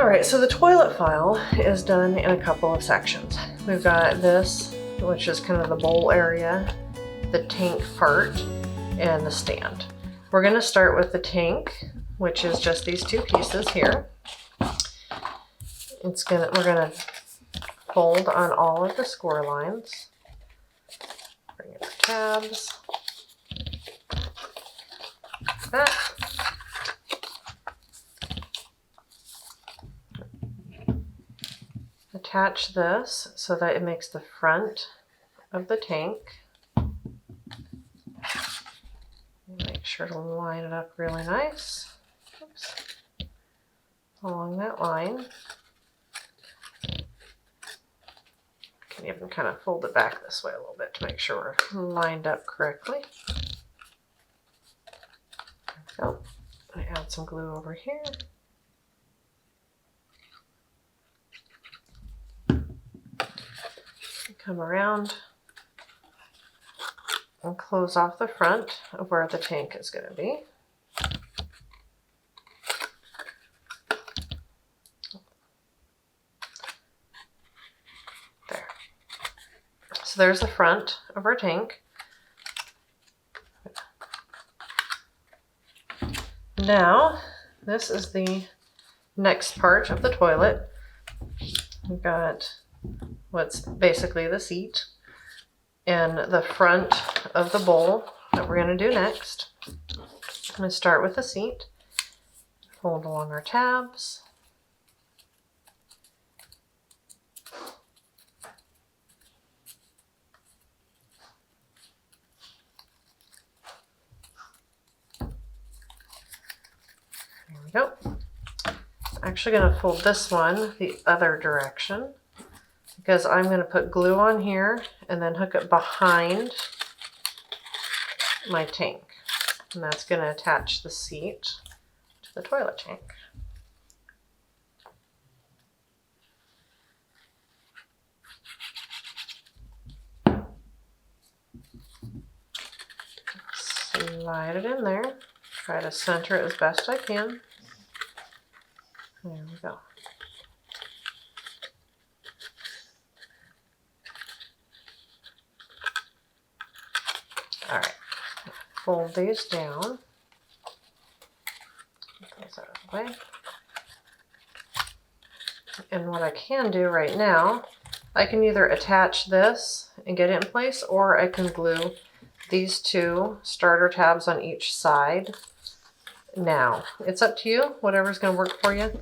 All right, so the toilet file is done in a couple of sections. We've got this, which is kind of the bowl area, the tank part, and the stand. We're going to start with the tank, which is just these two pieces here. We're going to fold on all of the score lines. Bring in the tabs. Like that. Attach this so that it makes the front of the tank. Make sure to line it up really nice. Oops. Along that line. Can even kind of fold it back this way a little bit to make sure we're lined up correctly. There we go. I add some glue over here. Come around and close off the front of where the tank is going to be. There. So there's the front of our tank. Now, this is the next part of the toilet. We've got what's basically the seat and the front of the bowl that we're going to do next. I'm going to start with the seat, fold along our tabs. There we go. I'm actually going to fold this one the other direction, because I'm going to put glue on here and then hook it behind my tank. And that's going to attach the seat to the toilet tank. Slide it in there. Try to center it as best I can. There we go. All right, fold these down. Get those out of the way. And what I can do right now, I can either attach this and get it in place, or I can glue these two starter tabs on each side. Now, it's up to you, whatever's going to work for you.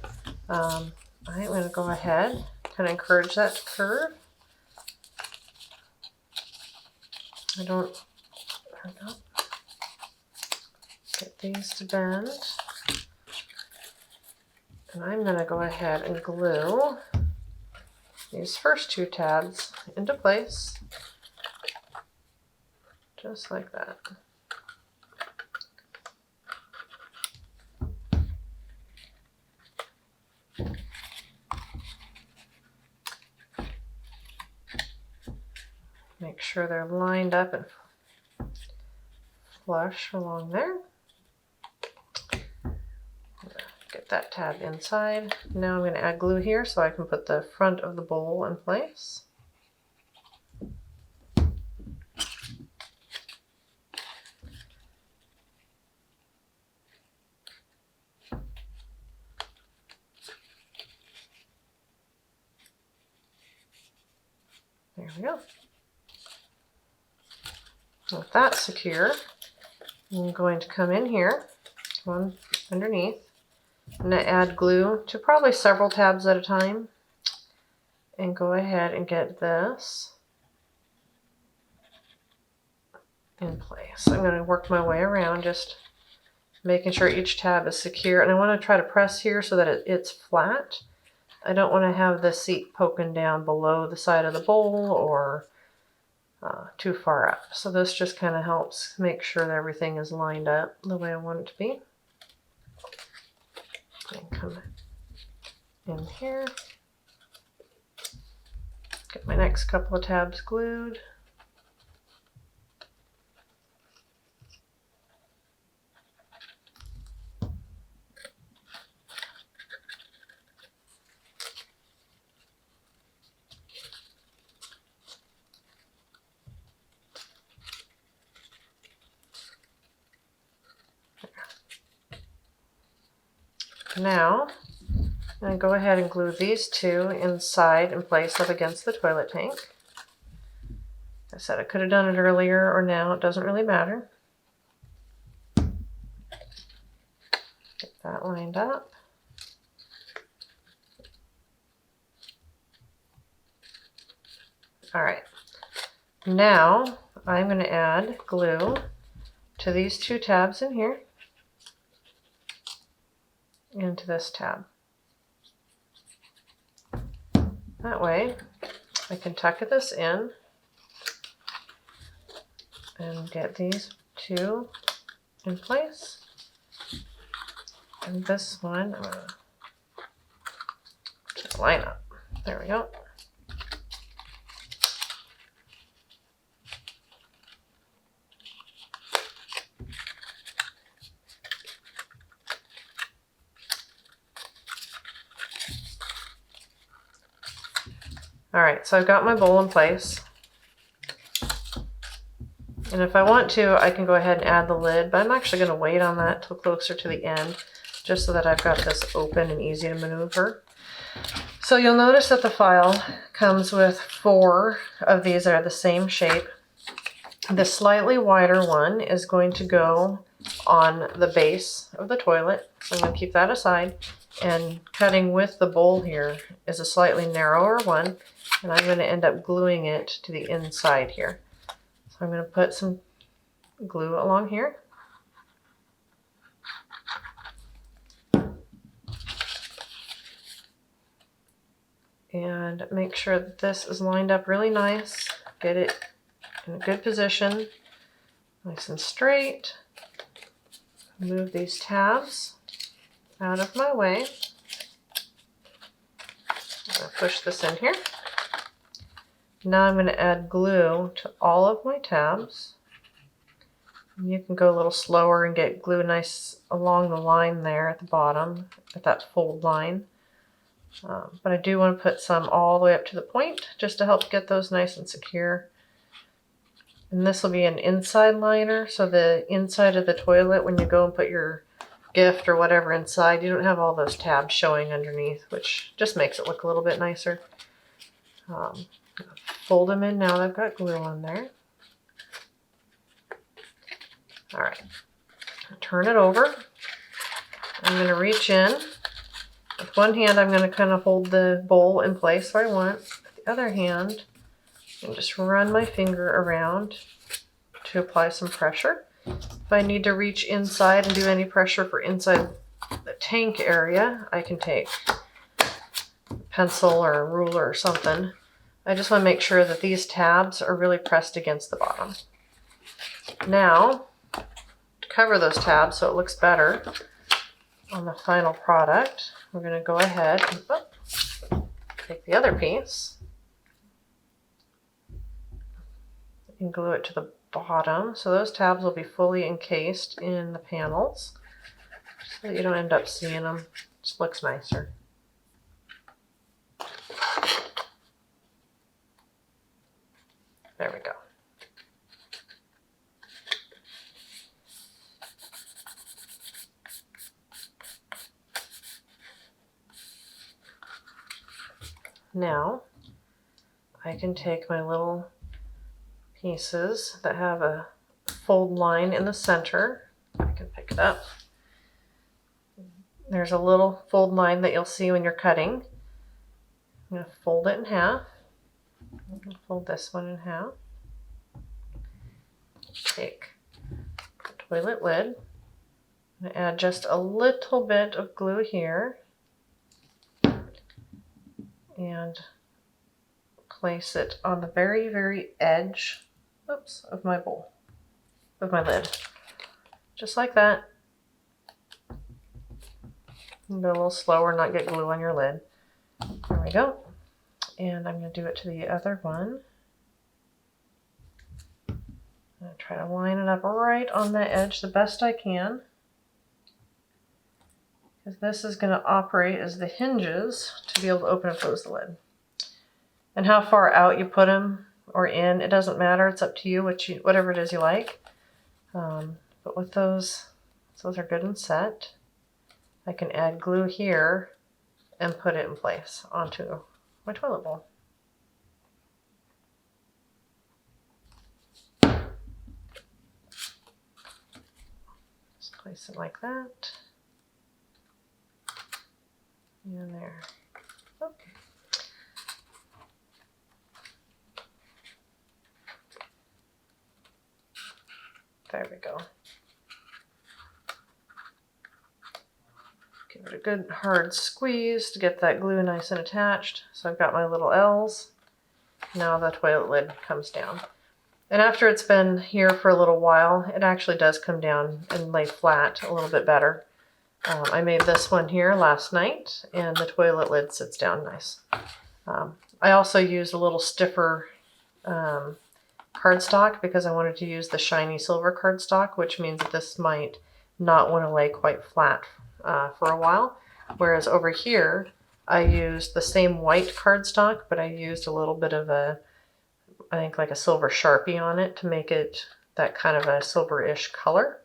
I'm going to go ahead, kind of encourage that to curve. There we go. Get these to bend. And I'm going to go ahead and glue these first two tabs into place. Just like that. Make sure they're lined up and flush along there. Get that tab inside. Now I'm going to add glue here so I can put the front of the bowl in place. There we go. With that secure, I'm going to come in here, one underneath. I'm going to add glue to probably several tabs at a time, and go ahead and get this in place. I'm going to work my way around, just making sure each tab is secure. And I want to try to press here so that it's flat. I don't want to have the seat poking down below the side of the bowl or too far up. So this just kind of helps make sure that everything is lined up the way I want it to be. And come in here. Get my next couple of tabs glued. Now, I'm going to go ahead and glue these two inside and place up against the toilet tank. I said I could have done it earlier or now, it doesn't really matter. Get that lined up. All right, now I'm going to add glue to these two tabs in here, into this tab. That way I can tuck this in and get these two in place. And this one, I'm going to line up. There we go. All right, so I've got my bowl in place. And if I want to, I can go ahead and add the lid, but I'm actually going to wait on that till closer to the end, just so that I've got this open and easy to maneuver. So you'll notice that the file comes with 4 of these that are the same shape. The slightly wider one is going to go on the base of the toilet. So I'm going to keep that aside. And cutting with the bowl here is a slightly narrower one, and I'm going to end up gluing it to the inside here. So I'm going to put some glue along here. And make sure that this is lined up really nice. Get it in a good position, nice and straight. Move these tabs out of my way. I'm going to push this in here. Now I'm going to add glue to all of my tabs. And you can go a little slower and get glue nice along the line there at the bottom, at that fold line. But I do want to put some all the way up to the point just to help get those nice and secure. And this will be an inside liner, so the inside of the toilet, when you go and put your gift or whatever inside, you don't have all those tabs showing underneath, which just makes it look a little bit nicer. Fold them in now that I've got glue on there. All right, turn it over. I'm going to reach in. With one hand, I'm going to kind of hold the bowl in place where I want. With the other hand, and just run my finger around to apply some pressure. If I need to reach inside and do any pressure for inside the tank area, I can take a pencil or a ruler or something. I just want to make sure that these tabs are really pressed against the bottom. Now, to cover those tabs so it looks better on the final product, we're going to go ahead and take the other piece and glue it to the bottom. So those tabs will be fully encased in the panels so that you don't end up seeing them. It just looks nicer. There we go. Now I can take my little pieces that have a fold line in the center. I can pick it up. There's a little fold line that you'll see when you're cutting. I'm going to fold it in half. I'm going to fold this one in half. Take the toilet lid. I'm going to add just a little bit of glue here and place it on the very, very edge, of my bowl, of my lid. Just like that. Go a little slower, not get glue on your lid. There we go. And I'm going to do it to the other one. I'm going to try to line it up right on the edge the best I can, because this is going to operate as the hinges to be able to open and close the lid. And how far out you put them or in, it doesn't matter. It's up to you, whatever it is you like. But with those are good and set. I can add glue here and put it in place onto my toilet bowl. Just place it like that. And there. Okay. There we go. Give it a good hard squeeze to get that glue nice and attached. So I've got my little L's. Now the toilet lid comes down. And after it's been here for a little while, it actually does come down and lay flat a little bit better. I made this one here last night, and the toilet lid sits down nice. I also used a little stiffer cardstock because I wanted to use the shiny silver cardstock, which means that this might not want to lay quite flat for a while. Whereas over here, I used the same white cardstock, but I used a little bit of I think like a silver Sharpie on it to make it that kind of a silver-ish color.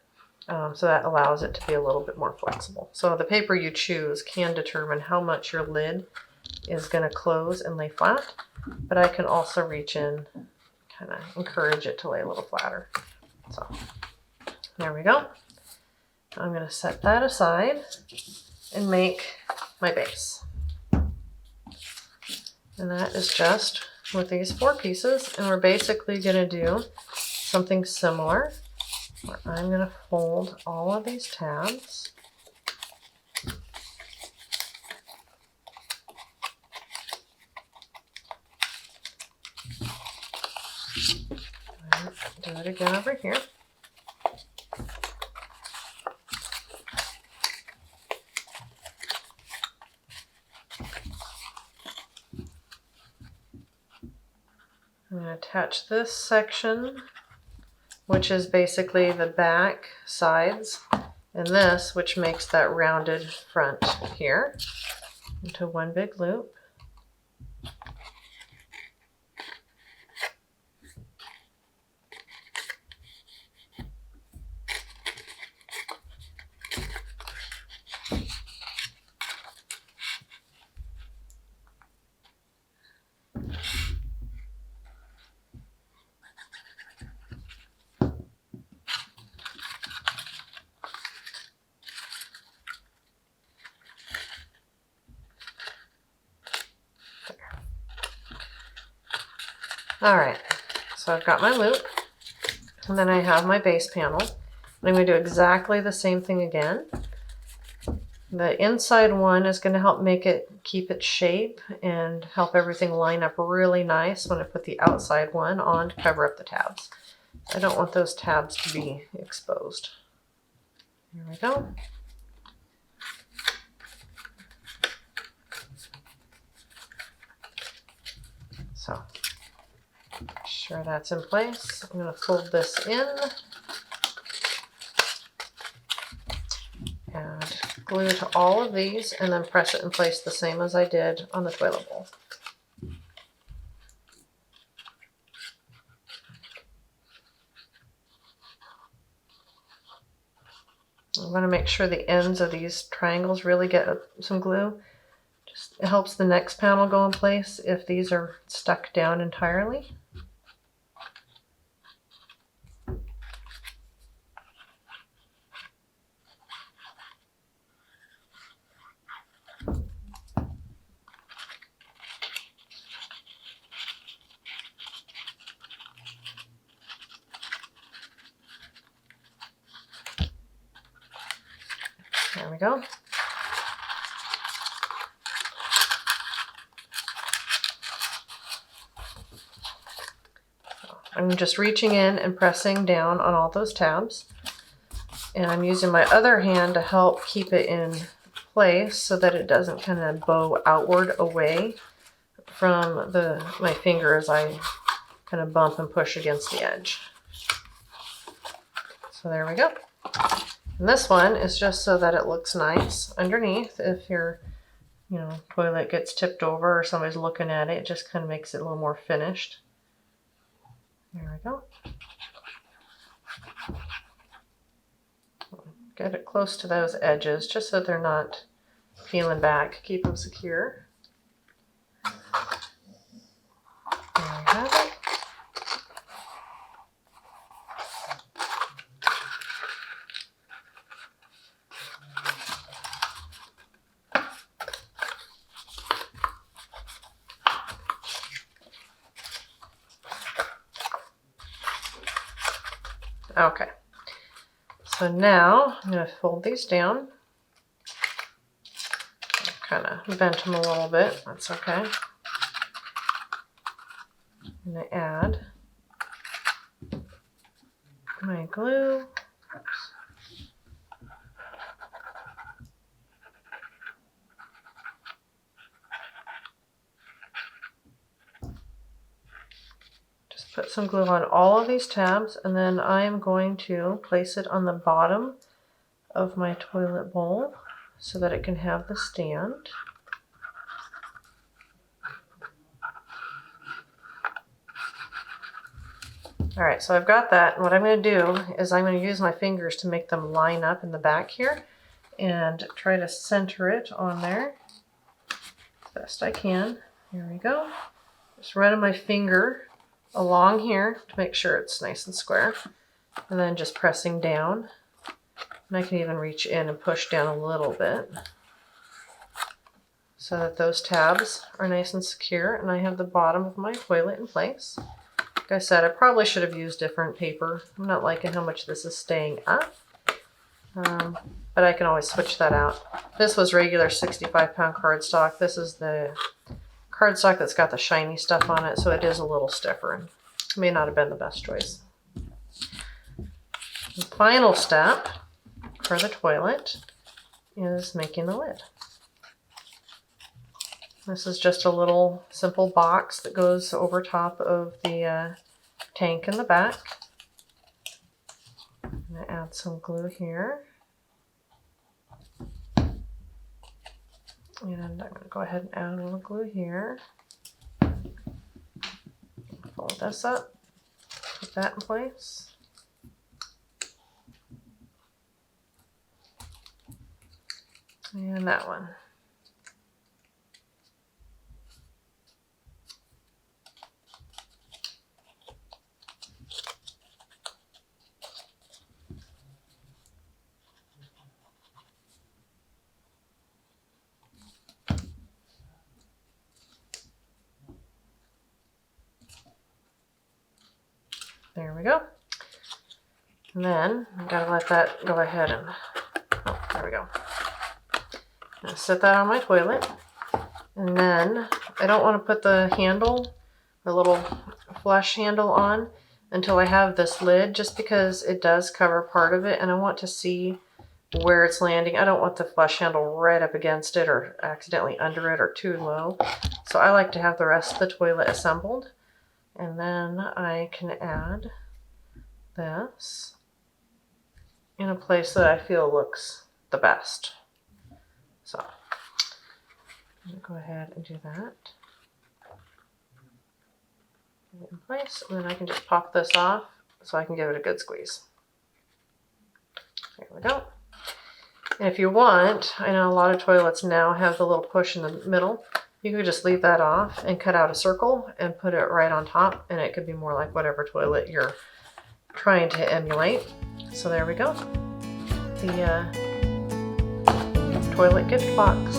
So that allows it to be a little bit more flexible. So the paper you choose can determine how much your lid is going to close and lay flat, but I can also reach in, kind of encourage it to lay a little flatter. So there we go. I'm going to set that aside and make my base. And that is just with these 4 pieces, and we're basically going to do something similar where I'm going to fold all of these tabs. Do it again over here. I'm going to attach this section, which is basically the back sides, and this, which makes that rounded front here, into one big loop. All right, so I've got my loop, and then I have my base panel. And I'm going to do exactly the same thing again. The inside one is going to help make it keep its shape and help everything line up really nice when I put the outside one on to cover up the tabs. I don't want those tabs to be exposed. Here we go. So, make sure that's in place. I'm going to fold this in. Add glue to all of these and then press it in place the same as I did on the toilet bowl. I'm going to make sure the ends of these triangles really get some glue. It helps the next panel go in place if these are stuck down entirely. There we go. I'm just reaching in and pressing down on all those tabs. And I'm using my other hand to help keep it in place so that it doesn't kind of bow outward away from my finger as I kind of bump and push against the edge. So there we go. And this one is just so that it looks nice underneath. If your toilet gets tipped over or somebody's looking at it, it just kind of makes it a little more finished. There we go. get it close to those edges just so they're not peeling back. Keep them secure. There we have it. Okay, so now I'm going to fold these down. Kind of bent them a little bit, that's okay. I'm going to add my glue. Just put some glue on all of these tabs, and then I'm going to place it on the bottom of my toilet bowl so that it can have the stand. Alright, so I've got that, and what I'm going to do is I'm going to use my fingers to make them line up in the back here and try to center it on there as best I can. Here we go. Just running my finger along here to make sure it's nice and square, and then just pressing down. And I can even reach in and push down a little bit so that those tabs are nice and secure, and I have the bottom of my toilet in place. Like I said, I probably should have used different paper. I'm not liking how much this is staying up, but I can always switch that out. This was regular 65-pound cardstock. This is the cardstock that's got the shiny stuff on it, so it is a little stiffer and may not have been the best choice. The final step for the toilet is making the lid. This is just a little simple box that goes over top of the tank in the back. I'm going to add some glue here. And I'm going to go ahead and add a little glue here. Fold this up, put that in place. And that one. There we go. And then I gotta let that go ahead and, oh, there we go. I'm gonna set that on my toilet. And then I don't want to put the handle, the little flush handle on until I have this lid, just because it does cover part of it and I want to see where it's landing. I don't want the flush handle right up against it or accidentally under it or too low. So I like to have the rest of the toilet assembled. And then I can add this in a place that I feel looks the best. So I'm going to go ahead and do that. Get it in place, and then I can just pop this off so I can give it a good squeeze. There we go. And if you want, I know a lot of toilets now have the little push in the middle. You could just leave that off and cut out a circle and put it right on top, and it could be more like whatever toilet you're trying to emulate. So there we go. The toilet gift box.